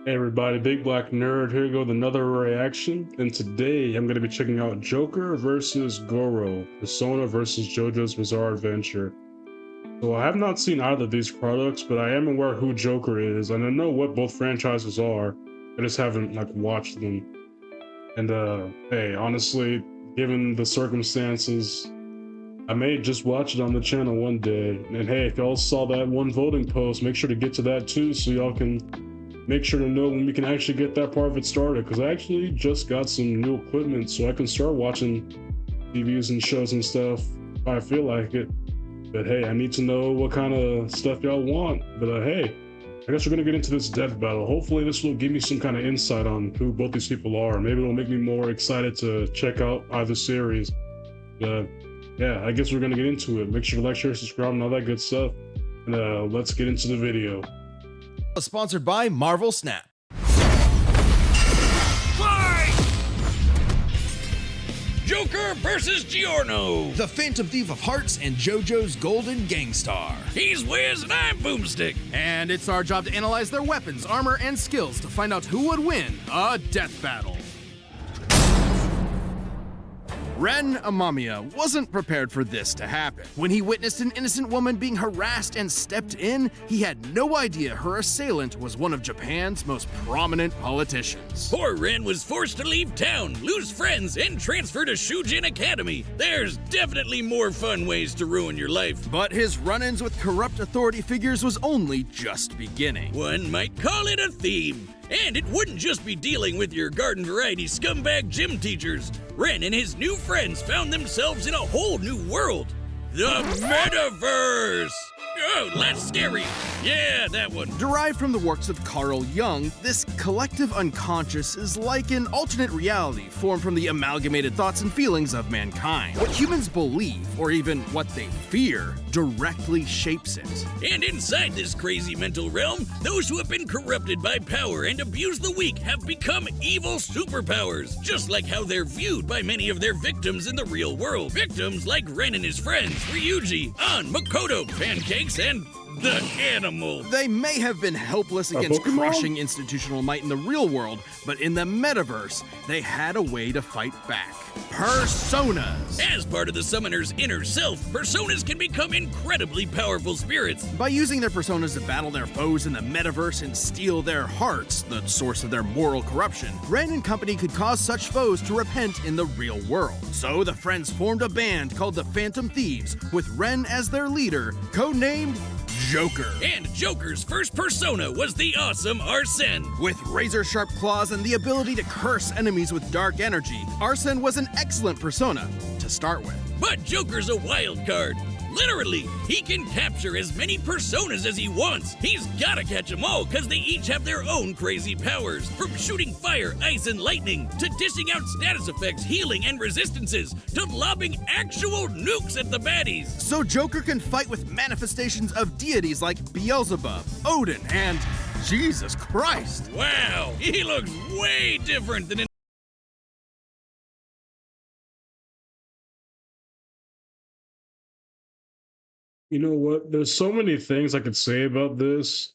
Hey everybody, Big Black Nerd here with another reaction, and today I'm going to be checking out Joker versus Goro, Persona versus JoJo's Bizarre Adventure. So I have not seen either of these products, but I am aware who Joker is, and I know what both franchises are. I just haven't watched them. And hey, honestly, given the circumstances, I may just watch it on the channel one day. And hey, if y'all saw that one voting post, make sure to get to that too, so y'all can make sure to know when we can actually get that part of it started, because I actually just got some new equipment so I can start watching TVs and shows and stuff if I feel like it. But hey, I need to know what kind of stuff y'all want. But hey, I guess we're gonna get into this death battle. Hopefully this will give me some kind of insight on who both these people are. Maybe it'll make me more excited to check out either series. But yeah, I guess we're gonna get into it. Make sure to like, share, subscribe, and all that good stuff. And let's get into the video. Sponsored by Marvel Snap. Fight! Joker versus Giorno. The Phantom Thief of Hearts and JoJo's Golden Gangstar. He's Wiz and I'm Boomstick. And it's our job to analyze their weapons, armor, and skills to find out who would win a death battle. Ren Amamiya wasn't prepared for this to happen. When he witnessed an innocent woman being harassed and stepped in, he had no idea her assailant was one of Japan's most prominent politicians. Poor Ren was forced to leave town, lose friends, and transfer to Shujin Academy. There's definitely more fun ways to ruin your life. But his run-ins with corrupt authority figures was only just beginning. One might call it a theme. And it wouldn't just be dealing with your garden variety scumbag gym teachers. Ren and his new friends found themselves in a whole new world. The Metaverse! Oh, that's scary. Yeah, that one. Derived from the works of Carl Jung, this collective unconscious is like an alternate reality formed from the amalgamated thoughts and feelings of mankind. What humans believe, or even what they fear, directly shapes it. And inside this crazy mental realm, those who have been corrupted by power and abused the weak have become evil superpowers, just like how they're viewed by many of their victims in the real world. Victims like Ren and his friends, Ryuji, An, Makoto, Pancakes, and the animal. They may have been helpless against crushing institutional might in the real world, but in the metaverse, they had a way to fight back. Personas. As part of the summoner's inner self, personas can become incredibly powerful spirits. By using their personas to battle their foes in the metaverse and steal their hearts, the source of their moral corruption, Ren and company could cause such foes to repent in the real world. So the friends formed a band called the Phantom Thieves, with Ren as their leader, codenamed Joker. And Joker's first persona was the awesome Arsene. With razor-sharp claws and the ability to curse enemies with dark energy, Arsene was an excellent persona to start with. But Joker's a wild card. Literally, he can capture as many personas as he wants. He's gotta catch them all, because they each have their own crazy powers. From shooting fire, ice, and lightning, to dishing out status effects, healing, and resistances, to lobbing actual nukes at the baddies. So Joker can fight with manifestations of deities like Beelzebub, Odin, and Jesus Christ. Wow, he looks way different than in You know what? There's so many things I could say about this,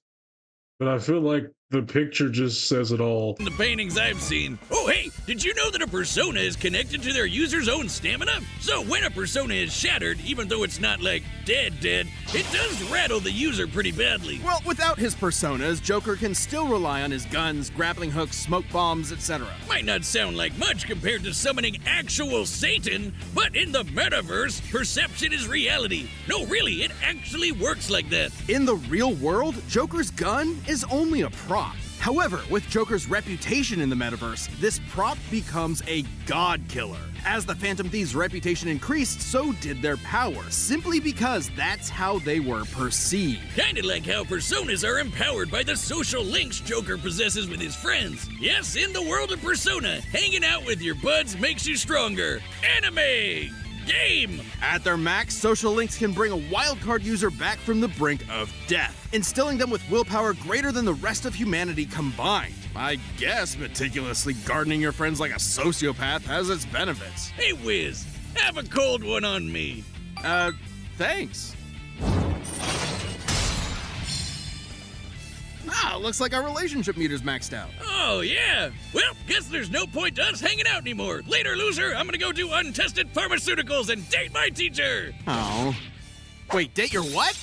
but I feel like the picture just says it all. the paintings I've seen. Oh, hey, did you know that a persona is connected to their user's own stamina? So when a persona is shattered, even though it's not like dead, it does rattle the user pretty badly. Well, without his personas, Joker can still rely on his guns, grappling hooks, smoke bombs, etc. Might not sound like much compared to summoning actual Satan, but in the metaverse, perception is reality. No, really, it actually works like that. In the real world, Joker's gun is only a prop. However, with Joker's reputation in the metaverse, this prop becomes a god killer. As the Phantom Thieves' reputation increased, so did their power, simply because that's how they were perceived. Kinda like how personas are empowered by the social links Joker possesses with his friends. Yes, in the world of Persona, hanging out with your buds makes you stronger. Anime! Game! At their max, social links can bring a wildcard user back from the brink of death, instilling them with willpower greater than the rest of humanity combined. I guess meticulously gardening your friends like a sociopath has its benefits. Hey, Wiz, have a cold one on me. Thanks. Oh, looks like our relationship meter's maxed out. Oh, yeah. Well, guess there's no point to us hanging out anymore. Later, loser. I'm gonna go do untested pharmaceuticals and date my teacher. Oh. Wait, date your what?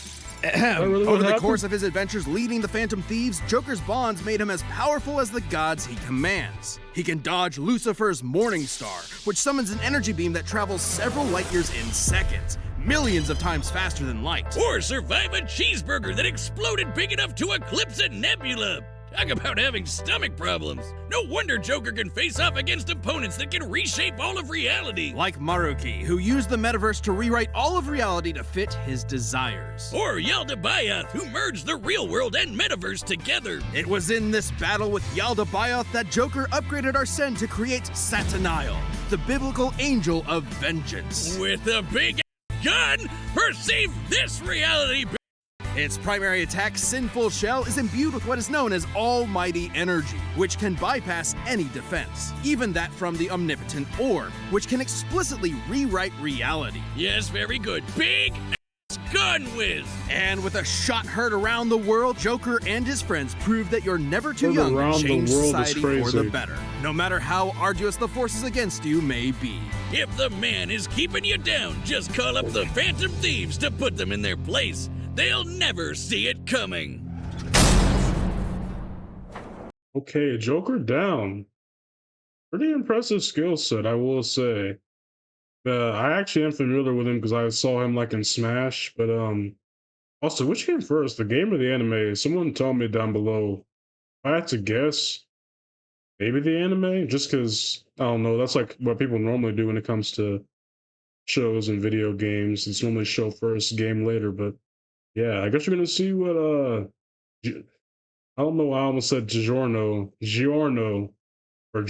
Really what Over the happened? course of his adventures leading the Phantom Thieves, Joker's bonds made him as powerful as the gods he commands. He can dodge Lucifer's Morning Star, which summons an energy beam that travels several light years in seconds, millions of times faster than light. Or survive a cheeseburger that exploded big enough to eclipse a nebula. Talk about having stomach problems. No wonder Joker can face off against opponents that can reshape all of reality. Like Maruki, who used the metaverse to rewrite all of reality to fit his desires. Or Yaldabaoth, who merged the real world and metaverse together. It was in this battle with Yaldabaoth that Joker upgraded Arsene to create Satanael, the biblical angel of vengeance. With a big gun, perceive this reality. Its primary attack, Sinful Shell, is imbued with what is known as Almighty Energy, which can bypass any defense, even that from the Omnipotent Orb, which can explicitly rewrite reality. Yes, very good. Big gun whiz. And with a shot heard around the world, Joker and his friends prove that you're never too Heard young to around the change world is society for the crazy. better, no matter how arduous the forces against you may be. If the man is keeping you down, just call up the Phantom Thieves to put them in their place. They'll never see it coming. Okay, Joker down. Pretty impressive skill set, I will say. I actually am familiar with him because I saw him like in Smash, but also, which came first, the game or the anime? Someone tell me down below. If I had to guess, maybe the anime, just because, I don't know, that's like what people normally do when it comes to shows and video games. It's normally show first, game later, but yeah, I guess you're gonna see what I don't know why I almost said Giorno. Or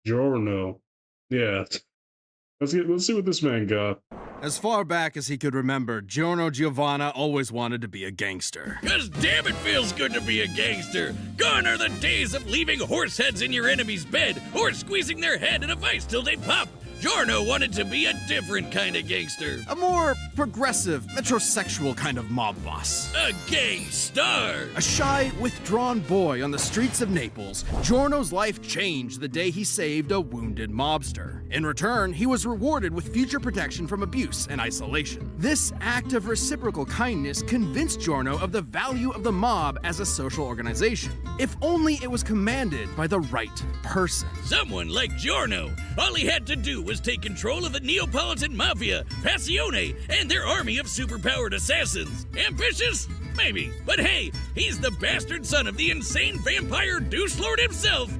Giorno. Yeah. Let's see what this man got. As far back as he could remember, Giorno Giovanna always wanted to be a gangster. 'Cause damn it feels good to be a gangster. Gone are the days of leaving horse heads in your enemy's bed or squeezing their head in a vice till they pop. Giorno wanted to be a different kind of gangster. A more progressive, metrosexual kind of mob boss. A gangstar. A shy, withdrawn boy on the streets of Naples, Giorno's life changed the day he saved a wounded mobster. In return, he was rewarded with future protection from abuse and isolation. This act of reciprocal kindness convinced Giorno of the value of the mob as a social organization, if only it was commanded by the right person. Someone like Giorno. All he had to do was take control of the Neapolitan Mafia, Passione, and their army of superpowered assassins. Ambitious? Maybe. But hey, he's the bastard son of the insane vampire douche lord himself,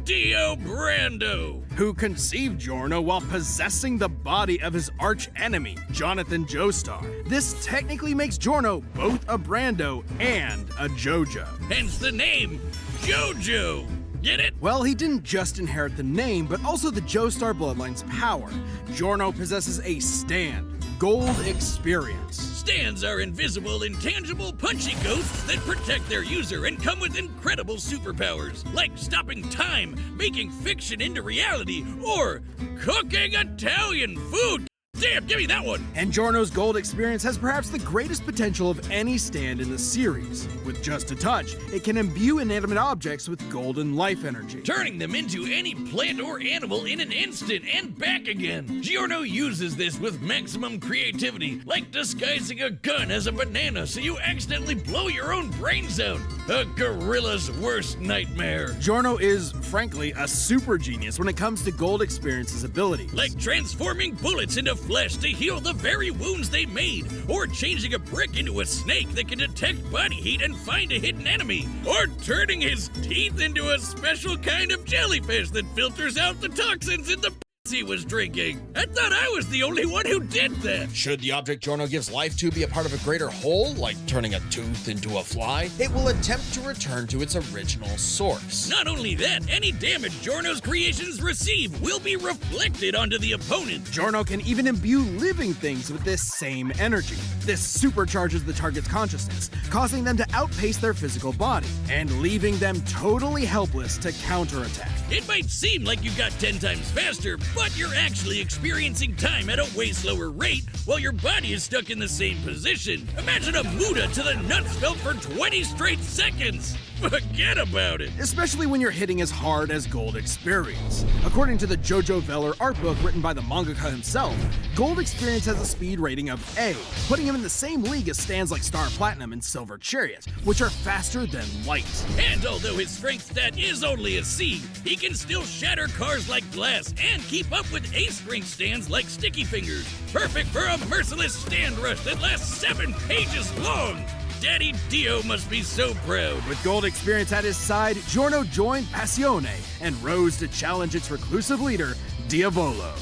Dio Brando. Who conceived Giorno while possessing the body of his arch-enemy, Jonathan Joestar. This technically makes Giorno both a Brando and a JoJo. Hence the name, JoJo. Get it? Well, he didn't just inherit the name, but also the Joestar bloodline's power. Giorno possesses a stand, gold experience. Stands are invisible, intangible, punchy ghosts that protect their user and come with incredible superpowers, like stopping time, making fiction into reality, or cooking Italian food. Damn, give me that one! And Giorno's gold experience has perhaps the greatest potential of any stand in the series. With just a touch, it can imbue inanimate objects with golden life energy. Turning them into any plant or animal in an instant and back again. Giorno uses this with maximum creativity, like disguising a gun as a banana so you accidentally blow your own brains out. A gorilla's worst nightmare. Giorno is, frankly, a super genius when it comes to gold experience's abilities. Like transforming bullets into flesh to heal the very wounds they made, or changing a brick into a snake that can detect body heat and find a hidden enemy, or turning his teeth into a special kind of jellyfish that filters out the toxins in the he was drinking. I thought I was the only one who did that. Should the object Giorno gives life to be a part of a greater whole, like turning a tooth into a fly, it will attempt to return to its original source. Not only that, any damage Giorno's creations receive will be reflected onto the opponent. Giorno can even imbue living things with this same energy. This supercharges the target's consciousness, causing them to outpace their physical body, and leaving them totally helpless to counterattack. It might seem like you got 10 times faster, but you're actually experiencing time at a way slower rate while your body is stuck in the same position. Imagine a Muda to the nuts felt for 20 straight seconds. Forget about it. Especially when you're hitting as hard as Gold Experience. According to the JoJo Veller art book written by the mangaka himself, Gold Experience has a speed rating of A, putting him in the same league as stands like Star Platinum and Silver Chariot, which are faster than light. And although his strength stat is only a C, he can still shatter cars like glass and keep up with A-strength stands like Sticky Fingers. Perfect for a merciless stand rush that lasts 7 pages long. Daddy Dio must be so proud. With Gold Experience at his side, Giorno joined Passione and rose to challenge its reclusive leader, Diavolo.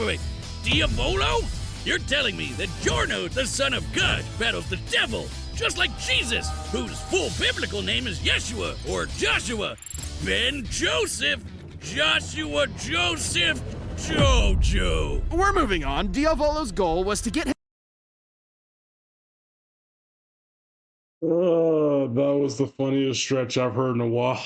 Wait. Diavolo? You're telling me that Giorno, the son of God, battles the devil, just like Jesus, whose full biblical name is Yeshua, or Joshua, Ben Joseph, Joshua Joseph, JoJo. We're moving on. Diavolo's goal was to get That was the funniest stretch I've heard in a while.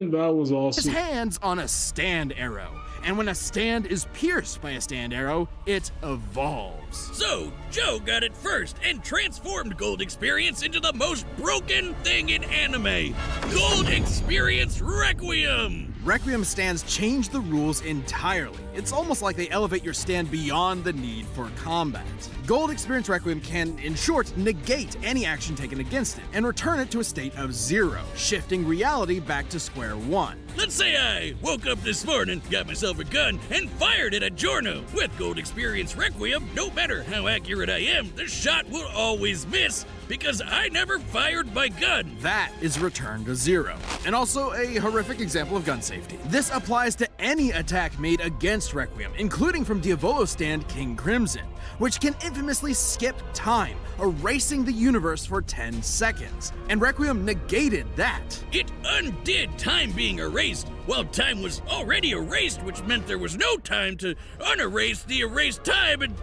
That was his awesome. hands on a stand arrow. And when a stand is pierced by a stand arrow, it evolves. So, Joe got it first and transformed Gold Experience into the most broken thing in anime. Gold Experience Requiem! Requiem stands change the rules entirely. It's almost like they elevate your stand beyond the need for combat. Gold Experience Requiem can, in short, negate any action taken against it and return it to a state of 0, shifting reality back to square one. Let's say I woke up this morning, got myself a gun, and fired it at Giorno. With Gold Experience Requiem, no matter how accurate I am, the shot will always miss because I never fired my gun. That is returned to 0. And also a horrific example of gun safety. This applies to any attack made against Requiem, including from Diavolo's stand King Crimson, which can infamously skip time, erasing the universe for 10 seconds. And Requiem negated that. It undid time being erased, while time was already erased, which meant there was no time to unerase the erased time, and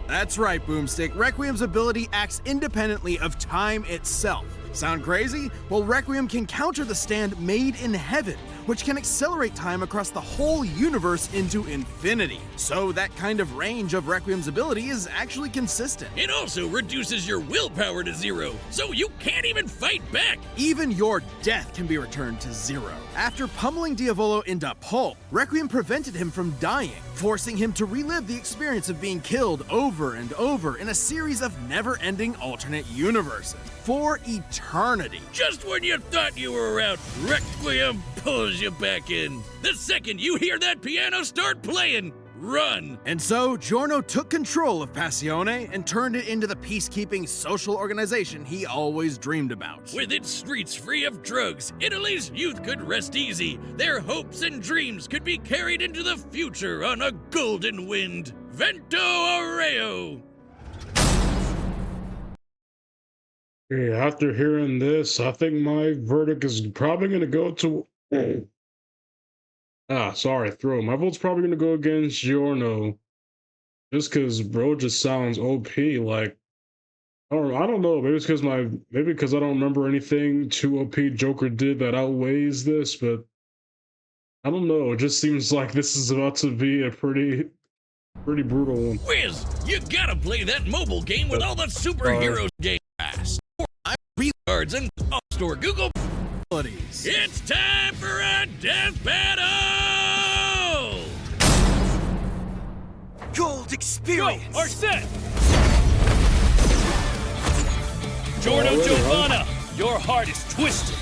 That's right, Boomstick. Requiem's ability acts independently of time itself. Sound crazy? Well, Requiem can counter the stand made in heaven, which can accelerate time across the whole universe into infinity. So that kind of range of Requiem's ability is actually consistent. It also reduces your willpower to 0, so you can't even fight back. Even your death can be returned to 0. After pummeling Diavolo into pulp, Requiem prevented him from dying, forcing him to relive the experience of being killed over and over in a series of never-ending alternate universes for eternity. Just when you thought you were out, Requiem pulls you back in. The second you hear that piano start playing, run. And so, Giorno took control of Passione and turned it into the peacekeeping social organization he always dreamed about. With its streets free of drugs, Italy's youth could rest easy. Their hopes and dreams could be carried into the future on a golden wind. Vento Areo! Yeah, after hearing this, I think my verdict is probably going to go to... My vote's probably going to go against Giorno. Just because bro just sounds OP, like... I don't know, maybe it's because I don't remember anything too OP Joker did that outweighs this, but... I don't know, it just seems like this is about to be a pretty brutal one. Wiz, you gotta play that mobile game with all the superheroes game pass. Cards and store Google. It's time for a death battle! Gold Experience! Go, are set! Giorno Giovanna, your heart is twisted.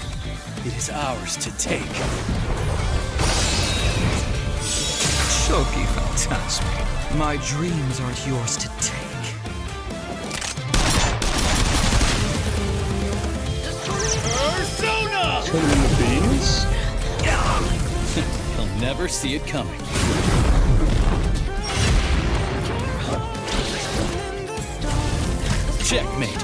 It is ours to take. Shoki Fantasmi, my dreams aren't yours to take. Persona! Put him in the beans? He'll never see it coming. Checkmate.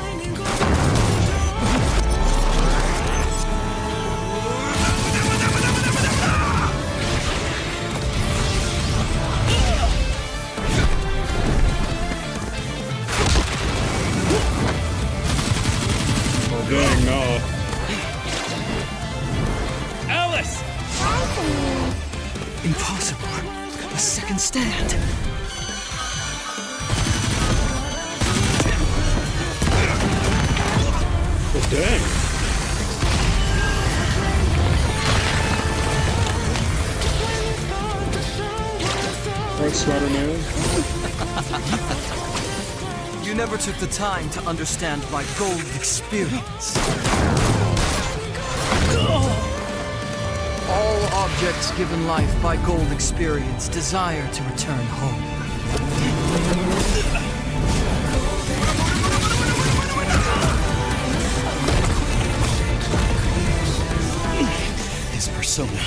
Oh, dang, no. Alice! Impossible. A second stand. Oh, dang. Alright, Spider-Man. You never took the time to understand my gold experience. All objects given life by gold experience desire to return home. His persona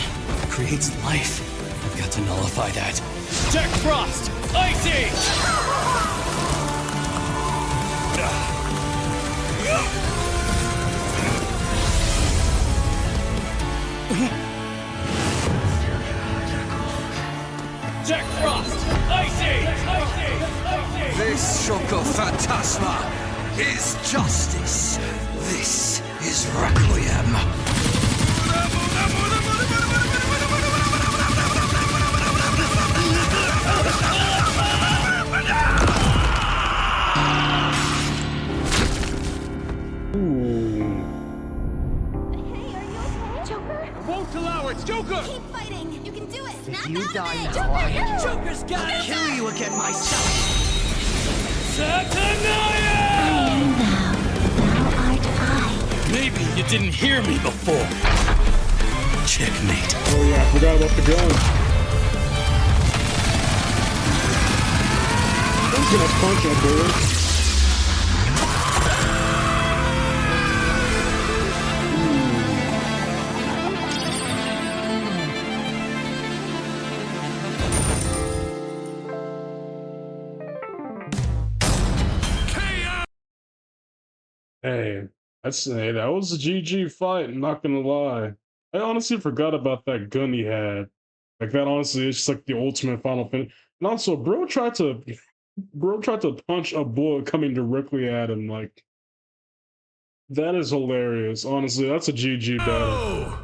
creates life. I've got to nullify that. Jack Frost! Icy! Jack Frost! Icy! This Shoko Phantasma is justice. This is Requiem. Joker! Keep fighting! You can do it! If Snap you out die of it! now, Joker's got I'll it! kill you again myself. Satania! Thou art I. Maybe you didn't hear me before. Checkmate. Oh yeah, I forgot about the gun. I was gonna punch that boy. Hey, that was a GG fight, I'm not gonna lie. I honestly forgot about that gun he had. Like that honestly is just like the ultimate final finish. And also, bro tried to punch a bullet coming directly at him, like that is hilarious. Honestly, that's a GG battle.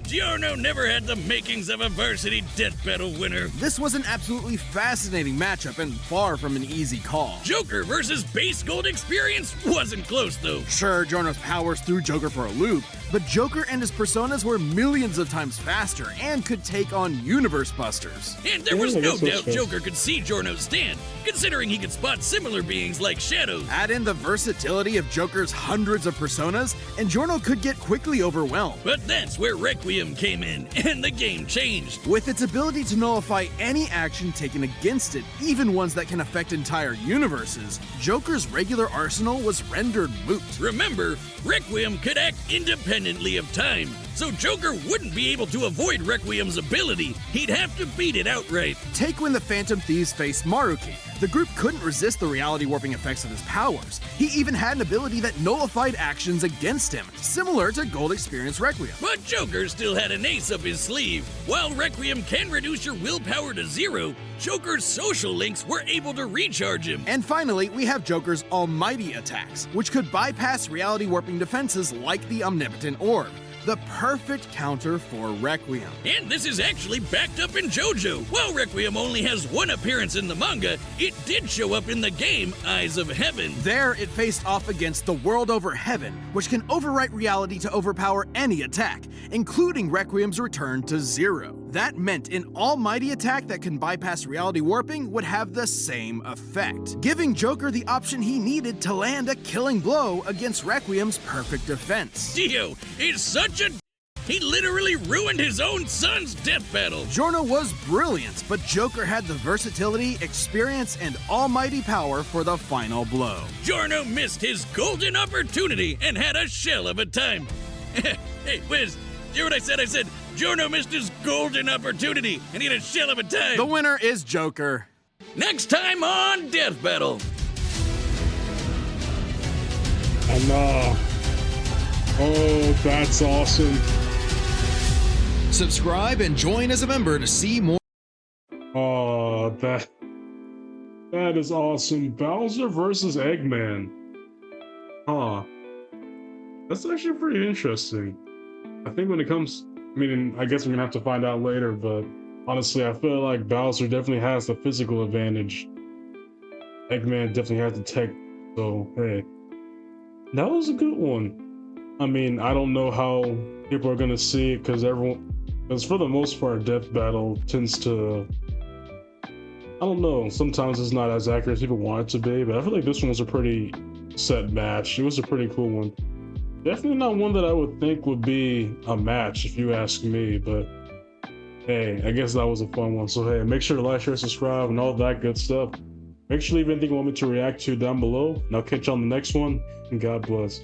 Giorno never had the makings of a varsity death battle winner. This was an absolutely fascinating matchup and far from an easy call. Joker versus base gold experience wasn't close though. Sure, Giorno's powers threw Joker for a loop, but Joker and his personas were millions of times faster and could take on universe busters. And there was Yeah, no that's what's doubt fair. Joker could see Giorno's stand, considering he could spot similar beings like shadows. Add in the versatility of Joker's hundreds of personas, and Giorno could get quickly overwhelmed. But that's where Requiem came in, and the game changed. With its ability to nullify any action taken against it, even ones that can affect entire universes, Joker's regular arsenal was rendered moot. Remember, Requiem could act independently of time, so Joker wouldn't be able to avoid Requiem's ability. He'd have to beat it outright. Take when the Phantom Thieves faced Maruki. The group couldn't resist the reality warping effects of his powers. He even had an ability that nullified actions against him, similar to Gold Experience Requiem. But Joker still had an ace up his sleeve. While Requiem can reduce your willpower to 0, Joker's social links were able to recharge him. And finally, we have Joker's Almighty attacks, which could bypass reality warping defenses like the Omnipotent Orb. The perfect counter for Requiem. And this is actually backed up in JoJo. While Requiem only has one appearance in the manga, it did show up in the game Eyes of Heaven. There, it faced off against the World Over Heaven, which can overwrite reality to overpower any attack, including Requiem's return to 0. That meant an almighty attack that can bypass reality warping would have the same effect, giving Joker the option he needed to land a killing blow against Requiem's perfect defense. Dio is such a... He literally ruined his own son's death battle. Giorno was brilliant, but Joker had the versatility, experience, and almighty power for the final blow. Giorno missed his golden opportunity and had a shell of a time. Hey, Wiz, hear what I said? I said Giorno missed his golden opportunity and he had a shell of a time. The winner is Joker. Next time on Death Battle. And oh, that's awesome. Subscribe and join as a member to see more. Oh, that is awesome. Bowser versus Eggman. Huh. That's actually pretty interesting. I think when it comes, I mean, I guess we're gonna have to find out later, but Honestly, I feel like Bowser definitely has the physical advantage. Eggman definitely has the tech, so hey. That was a good one. I mean, I don't know how people are gonna see it because for the most part, Death Battle tends to, I don't know, sometimes it's not as accurate as people want it to be, but I feel like this one was a pretty set match. It was a pretty cool one. Definitely not one that I would think would be a match if you ask me, but hey, I guess that was a fun one. So hey, make sure to like, share, subscribe, and all that good stuff. Make sure to leave anything you want me to react to down below, and I'll catch you on the next one, and God bless.